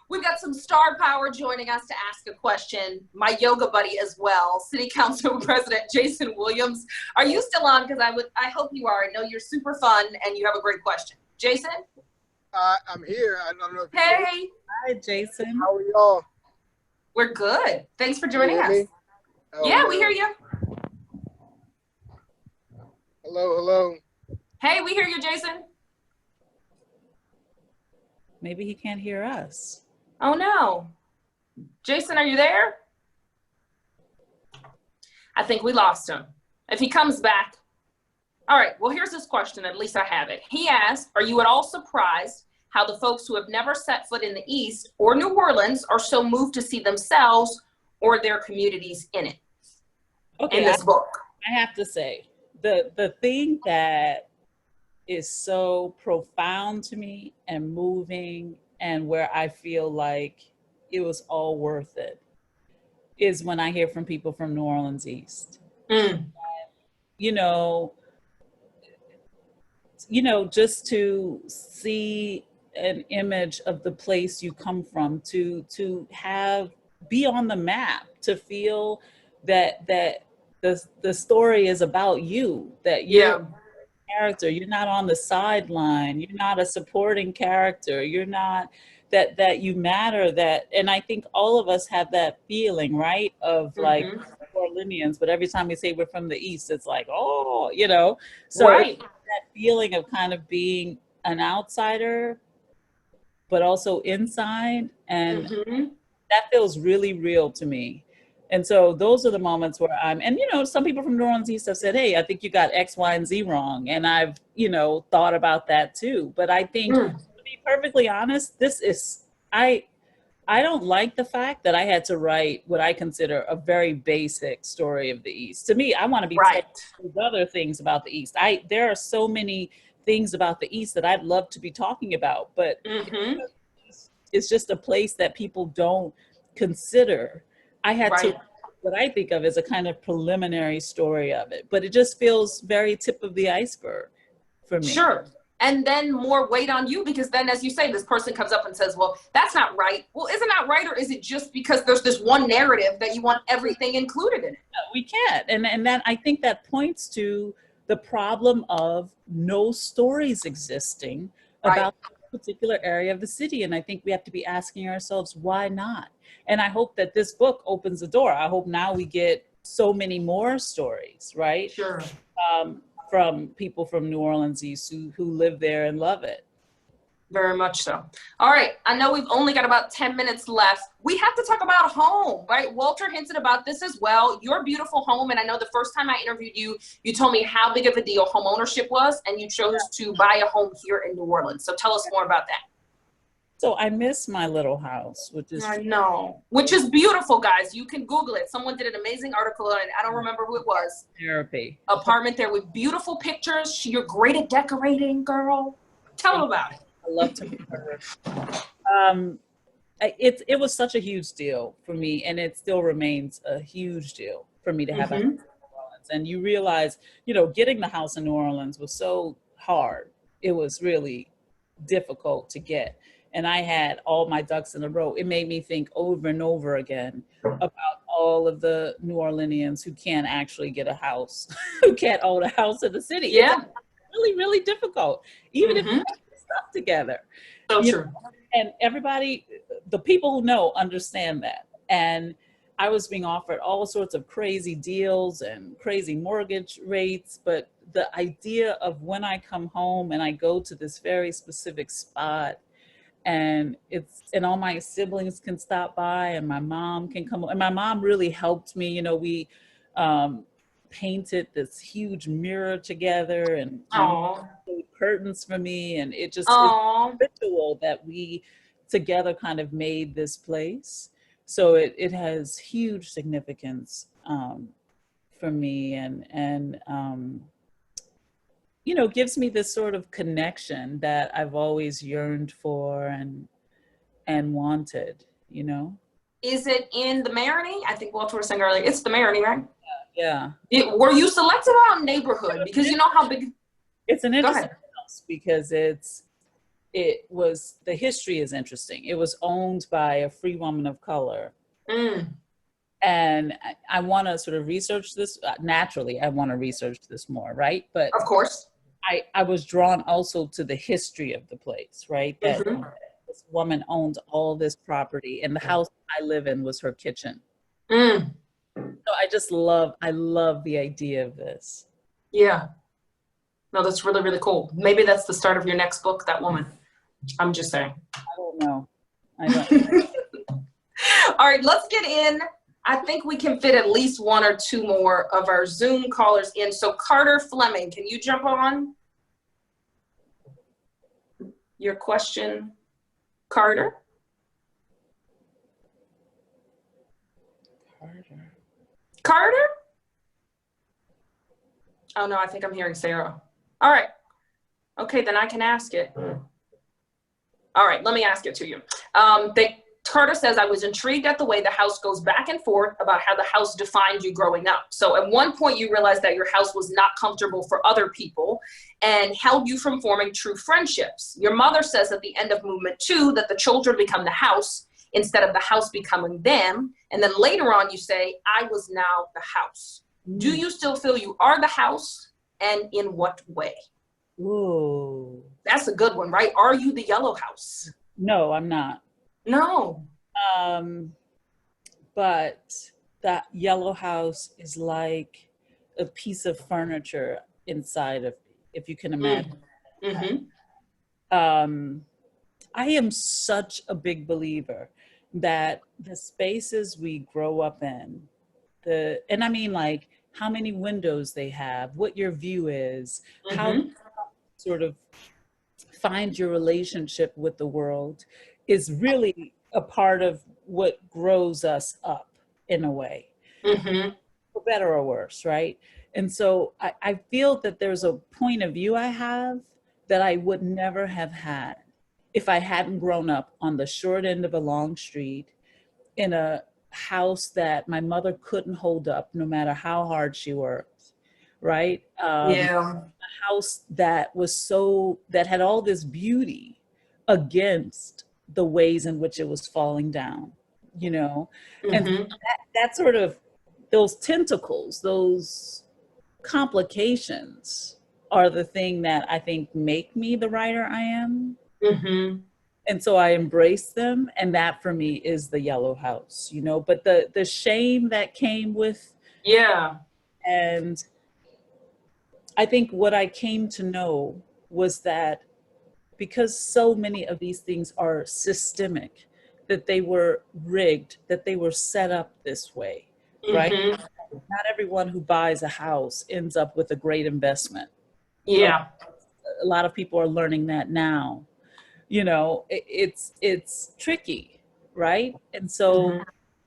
We've got some star power joining us to ask a question. My yoga buddy as well, City Council President Jason Williams. Are you still on? Because I hope you are. I know you're super fun and you have a great question. Jason? I'm here. I don't know if Hey. Hi, Jason. How are y'all? We're good. Thanks for joining us. Oh, yeah, we hear you. Hello. Hey, we hear you, Jason. Maybe he can't hear us. Oh, no. Jason, are you there? I think we lost him. If he comes back. All right, well, here's this question. At least I have it. He asked, are you at all surprised how the folks who have never set foot in the East or New Orleans are so moved to see themselves or their communities in it? Okay, in this book. I have to say, the thing that is so profound to me and moving and where I feel like it was all worth it is when I hear from people from New Orleans East. You know, just to see an image of the place you come from, to be on the map, to feel that the story is about you, that you're a character, you're not on the sideline, you're not a supporting character, you're not that you matter, and I think all of us have that feeling, right, of like Orleanians, but every time we say we're from the East, it's like, oh, so right. That feeling of kind of being an outsider but also inside, and that feels really real to me. And so those are the moments where and some people from New Orleans East have said, hey, I think you got X, Y, and Z wrong. And I've, thought about that too. But I think, to be perfectly honest, I don't like the fact that I had to write what I consider a very basic story of the East. To me, I want to be telling other things about the East. There are so many things about the East that I'd love to be talking about, but it's just a place that people don't consider. I had to, what I think of as a kind of preliminary story of it, but it just feels very tip of the iceberg for me. Sure. And then more weight on you, because then, as you say, this person comes up and says, well, that's not right. Well, isn't that right? Or is it just because there's this one narrative that you want everything included in it? No, we can't. And that, I think that points to the problem of no stories existing about a particular area of the city. And I think we have to be asking ourselves, why not? And I hope that this book opens the door. I hope now we get so many more stories, right? Sure. From people from New Orleans East who live there and love it. Very much so. All right. I know we've only got about 10 minutes left. We have to talk about home, right? Walter hinted about this as well. Your beautiful home. And I know the first time I interviewed you, you told me how big of a deal home ownership was, and you chose to buy a home here in New Orleans. So tell us more about that. So I miss my little house, which is... I know. Which is beautiful, guys. You can Google it. Someone did an amazing article on it. I don't remember who it was. Therapy. Apartment there with beautiful pictures. You're great at decorating, girl. Tell them about it. I love to be heard. It was such a huge deal for me, and it still remains a huge deal for me to have a house in New Orleans. And you realize, getting the house in New Orleans was so hard. It was really difficult to get. And I had all my ducks in a row. It made me think over and over again about all of the New Orleanians who can't actually get a house, who can't own a house in the city. Yeah. It's really, really difficult, even if you put stuff together. So true. And everybody, the people who know, understand that. And I was being offered all sorts of crazy deals and crazy mortgage rates, but the idea of when I come home and I go to this very specific spot, and all my siblings can stop by, and my mom can come, and my mom really helped me. We painted this huge mirror together and curtains for me, and it just it's a ritual that we together kind of made this place. So it has huge significance for me, and gives me this sort of connection that I've always yearned for and wanted, Is it in the Marigny? I think Walter was saying earlier, it's the Marigny, right? Yeah. Were you selected on neighborhood? Because you know how big... It's an interesting house because the history is interesting. It was owned by a free woman of color. And I want to sort of research this. Naturally, I want to research this more, right? But of course, I was drawn also to the history of the place, right? That this woman owned all this property, and the house I live in was her kitchen. So I love the idea of this. Yeah. No, that's really, really cool. Maybe that's the start of your next book, that woman. I'm just saying. I don't know. I don't know. All right, let's get in. I think we can fit at least one or two more of our Zoom callers in. So Carter Fleming, can you jump on? Your question, Carter? Carter? Oh no, I think I'm hearing Sarah. All right. Okay, then I can ask it. All right, let me ask it to you. Carter says, I was intrigued at the way the house goes back and forth about how the house defined you growing up. So at one point you realized that your house was not comfortable for other people and held you from forming true friendships. Your mother says at the end of movement 2 that the children become the house instead of the house becoming them. And then later on you say, I was now the house. Do you still feel you are the house, and in what way? Ooh. That's a good one, right? Are you the yellow house? No, I'm not. No. But that yellow house is like a piece of furniture inside of me, if you can imagine. Mm-hmm. I am such a big believer that the spaces we grow up in, and I mean like how many windows they have, what your view is, how you sort of find your relationship with the world is really a part of what grows us up in a way, for better or worse, right? And so I feel that there's a point of view I have that I would never have had if I hadn't grown up on the short end of a long street in a house that my mother couldn't hold up no matter how hard she worked, right? A house that had all this beauty against the ways in which it was falling down, you know? And that sort of, those tentacles, those complications are the thing that I think make me the writer I am. And so I embrace them, and that for me is the yellow house, you know, but the shame that came with, and I think what I came to know was that because so many of these things are systemic, that they were rigged, that they were set up this way, right? Not everyone who buys a house ends up with a great investment. A lot of people are learning that now. You know, it's tricky, right? And so,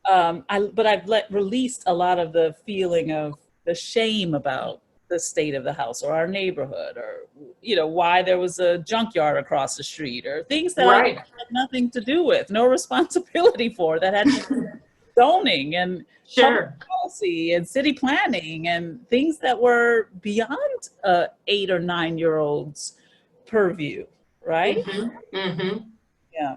I've released a lot of the feeling of the shame about the state of the house or our neighborhood, or, you know, why there was a junkyard across the street, or things that I had nothing to do with, no responsibility for, that had to do with zoning and public policy and city planning and things that were beyond 8 or 9 year olds' purview. Right? Yeah.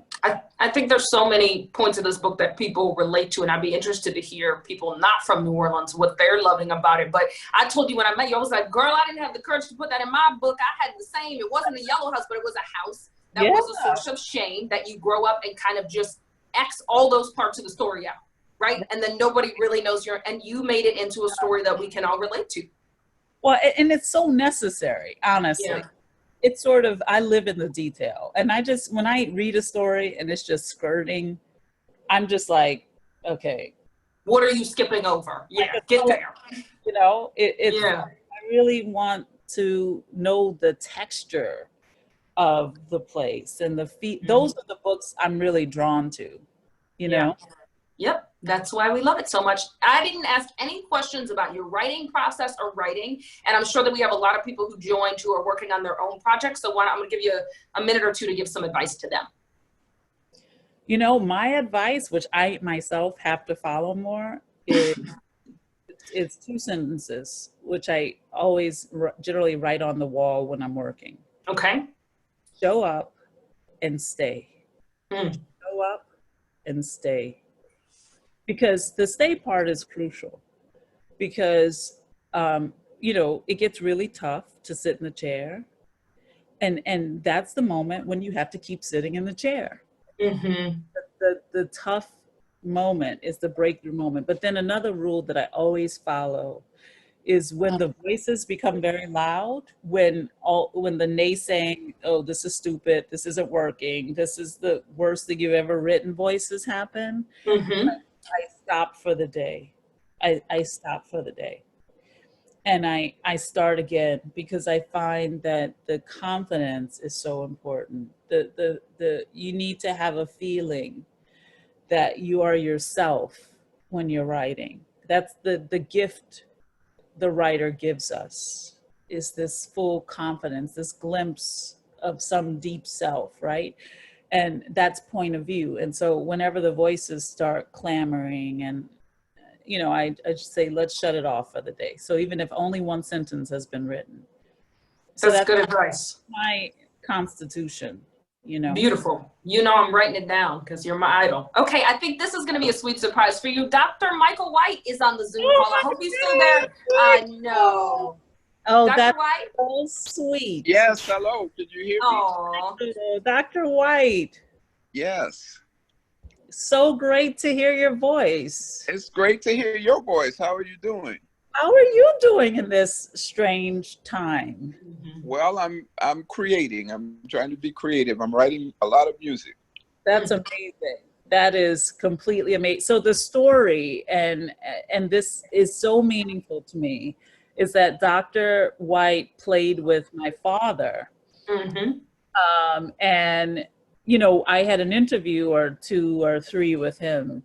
I think there's so many points of this book that people relate to, and I'd be interested to hear people not from New Orleans, what they're loving about it. But I told you when I met you, I was like, girl, I didn't have the courage to put that in my book. I had the same. It wasn't a yellow house, but it was a house that was a source of shame that you grow up and kind of just X all those parts of the story out, right? And then nobody really knows and you made it into a story that we can all relate to. Well, and it's so necessary, honestly. It's sort of, I live in the detail. And when I read a story and it's just skirting, I'm just like, okay. What are you skipping over? Get there. You know, I really want to know the texture of the place and the feet. Those are the books I'm really drawn to, you know? Yep, that's why we love it so much. I didn't ask any questions about your writing process or writing, and I'm sure that we have a lot of people who joined who are working on their own projects. So I'm going to give you a minute or two to give some advice to them. You know, my advice, which I myself have to follow more, is it's 2 sentences, which I always generally write on the wall when I'm working. Okay. Show up and stay. Show up and stay. Because the stay part is crucial, because, you know, it gets really tough to sit in the chair. And that's the moment when you have to keep sitting in the chair. The tough moment is the breakthrough moment. But then another rule that I always follow is when the voices become very loud, when the naysaying, oh, this is stupid, this isn't working, this is the worst thing you've ever written voices happen. I stop for the day. I stop for the day. And I start again, because I find that the confidence is so important. You need to have a feeling that you are yourself when you're writing. That's the gift the writer gives us, is this full confidence, this glimpse of some deep self, right? And that's point of view. And so whenever the voices start clamoring, and I just say, let's shut it off for the day. So even if only one sentence has been written. So That's good advice. My constitution, Beautiful. I'm writing it down because you're my idol. Okay, I think this is going to be a sweet surprise for you. Dr. Michael White is on the Zoom call. I hope he's still there. I know. Oh, Dr. that's White? so sweet. Yes, hello. Can you hear me? Oh, Dr. White. Yes. So great to hear your voice. It's great to hear your voice. How are you doing? How are you doing in this strange time? Well, I'm creating. I'm trying to be creative. I'm writing a lot of music. That's amazing. That is completely amazing. So the story, and this is so meaningful to me, is that Dr. White played with my father. And I had an interview or 2 or 3 with him,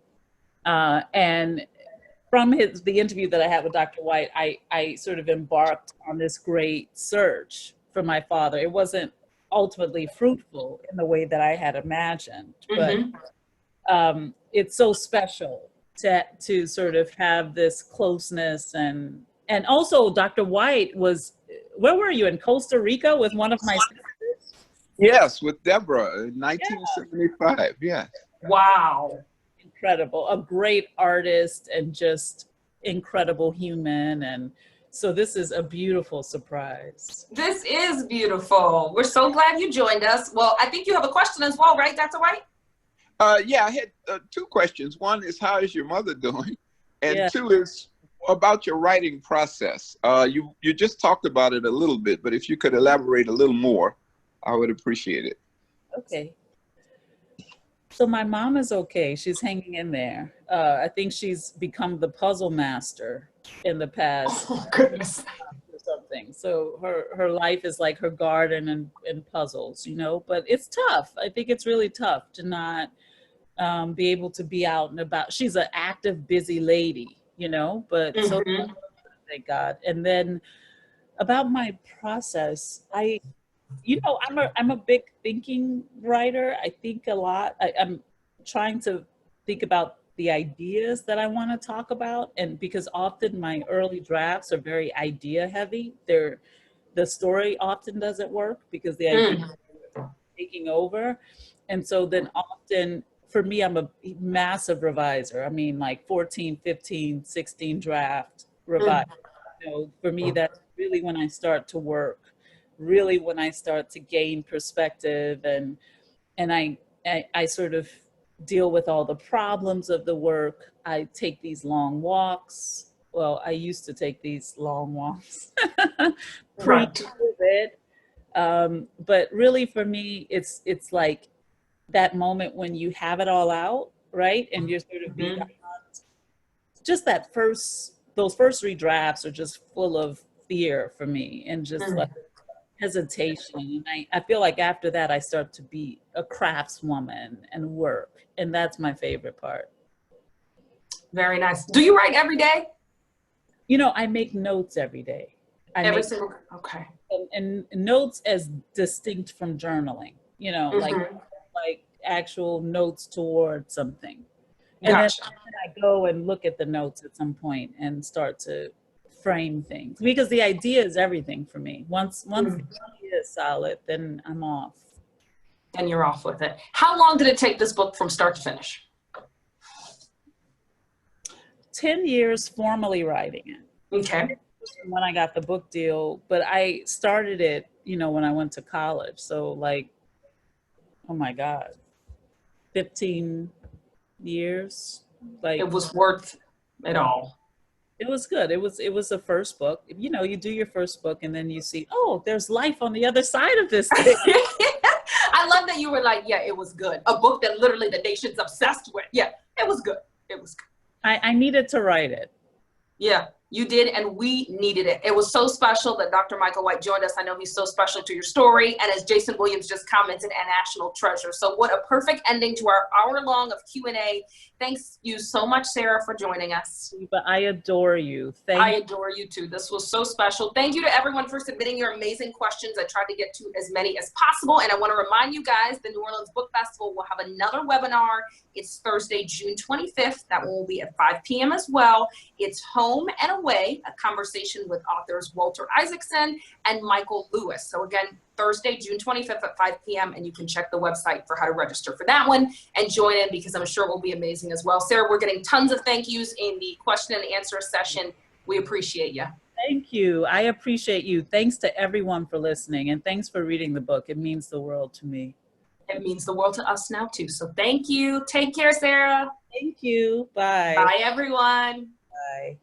and from the interview that I had with Dr. White, I sort of embarked on this great search for my father. It wasn't ultimately fruitful in the way that I had imagined, but it's so special to sort of have this closeness. And also Dr. White was, where were you, in Costa Rica with one of my sisters? Yes, with Deborah in 1975, yes. wow. Incredible, a great artist and just incredible human. And so this is a beautiful surprise. This is beautiful. We're so glad you joined us. Well, I think you have a question as well, right, Dr. White? Yeah, I had 2 questions. One is, how is your mother doing? And Yeah. 2 is about your writing process. You just talked about it a little bit, but if you could elaborate a little more, I would appreciate it. Okay. So my mom is okay. She's hanging in there. I think she's become the puzzle master in the past. Oh, goodness. Or something. So her life is like her garden and puzzles, but it's tough. I think it's really tough to not be able to be out and about. She's an active, busy lady, but so thank God. And then about my process, I'm a big thinking writer. I think a lot. I'm trying to think about the ideas that I want to talk about. And because often my early drafts are very idea heavy, the story often doesn't work because the idea is taking over. And so then often, for me, I'm a massive reviser. I mean, like 14, 15, 16 draft revise. For me, that's really when I start to work. Really when I start to gain perspective, and I sort of deal with all the problems of the work. I take these long walks. Well, I used to take these long walks pre-COVID. But really for me, it's like that moment when you have it all out, right? And you're sort of beyond, just those first 3 drafts are just full of fear for me, and just like hesitation. And I feel like after that, I start to be a craftswoman and work. And that's my favorite part. Very nice. Do you write every day? I make notes every day. Okay. And notes as distinct from journaling, like actual notes toward something. And Gotcha. then I go and look at the notes at some point and start to frame things, because the idea is everything for me. Once the idea is solid, then I'm off. And you're off with it. How long did it take this book from start to finish? 10 years formally writing it. Okay. When I got the book deal, but I started it, when I went to college. So like, oh my God, 15 years. Like, it was worth it all. It was good. It was the first book. You do your first book and then you see, oh, there's life on the other side of this thing. I love that you were like, yeah, it was good. A book that literally the nation's obsessed with. Yeah, it was good. It was good. I needed to write it. Yeah, you did, and we needed it. It was so special that Dr. Michael White joined us. I know he's so special to your story, and as Jason Williams just commented, a national treasure. So what a perfect ending to our hour-long of Q&A. Thanks you so much, Sarah, for joining us. But I adore you. I adore you too. This was so special. Thank you to everyone for submitting your amazing questions. I tried to get to as many as possible. And I want to remind you guys, the New Orleans Book Festival will have another webinar. It's Thursday, June 25th. That one will be at 5 p.m. as well. It's Home and Away, a conversation with authors Walter Isaacson and Michael Lewis. So again, Thursday, June 25th at 5 p.m. And you can check the website for how to register for that one and join in, because I'm sure it will be amazing as well. Sarah, we're getting tons of thank yous in the question and answer session. We appreciate you. Thank you. I appreciate you. Thanks to everyone for listening, and thanks for reading the book. It means the world to me. It means the world to us now too. So thank you. Take care, Sarah. Thank you. Bye. Bye, everyone. Bye.